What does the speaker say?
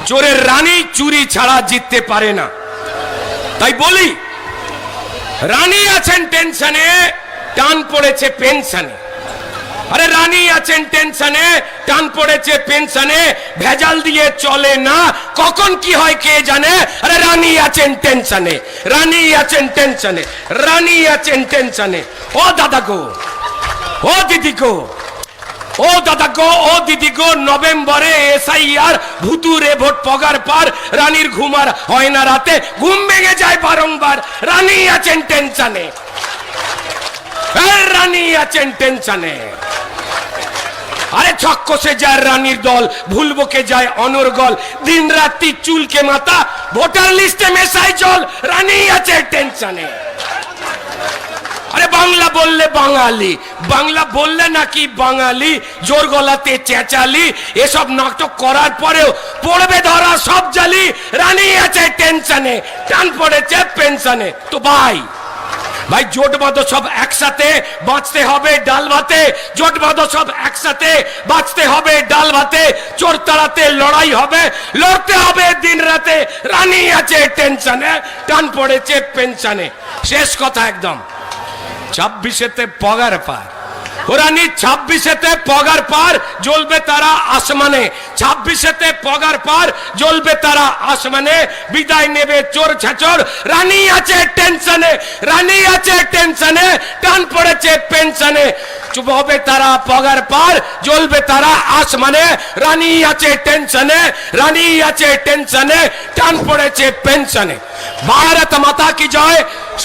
চোরের রানী চুরি ছাড়া জিততে পারে না। তাই বলি, রানী আছেন টেনশনে, টান পড়েছে পেনশনে। আরে রানী আছেন টেনশনে, টান পড়েছে পেনশনে, ভেজাল দিয়ে চলে না, কখন কি হয় কে জানে। আরে রানী আছেন টেনশনে, রানী আছেন টেনশনে, রানী আছেন টেনশনে। ও দাদা গো, ও দিদি গো, ও দাদা গো, ও দিদি গো, নভেম্বরে এসআইআর, ভুতুরে ভোট পগার পার, রানীর ঘুমার হয় না রাতে, ঘুম ভেঙে যায় বারংবার। রানী আছেন টেনশনে, রানী আছেন টেনশনে। আরে ছক কষে যায় রানীর দল, ভুলবকে যায় অনর্গল, দিন রাত্রি চুলকে মাথা, ভোটার লিস্টে মেশাই জল। রানী আছে টেনশনে। আরে বাংলা বললে বাঙালি, বাংলা বললে নাকি বাঙালি, জোর গলাতে চেঁচালি, এসব নাটক করার পরেও পড়বে ধরা সব জালি। রানী আছে টেনশনে, টান পড়েছে পেনশনে। তো ভাই ভাই জোট বাঁধো সব একসাথে, বাঁচতে হবে ডাল ভাতে। জোট বাঁধো সব একসাথে, বাঁচতে হবে ডাল ভাতে। চোর তাড়াতে লড়াই হবে, লড়তে হবে দিন রাতে। রানী আছে টেনশনে, টান পড়েছে পেনশনে। শেষ কথা একদম, 26-এতে পগার পার। ও রানী 26-এতে পগার পার, জ্বলবে তারা আসমানে। 26-এতে পগার পার, জ্বলবে তারা আসমানে। বিদায় নেবে চোর ছাচর, রানী আছে টেনশনে, রানী আছে টেনশনে, টান পড়েছে পেনশনে। চুপ হবে তারা পগার পার, জ্বলবে তারা আসমানে। রানী আছে টেনশনে, রানী আছে টেনশনে, টান পড়েছে পেনশনে। ভারত মাতা কি জয়।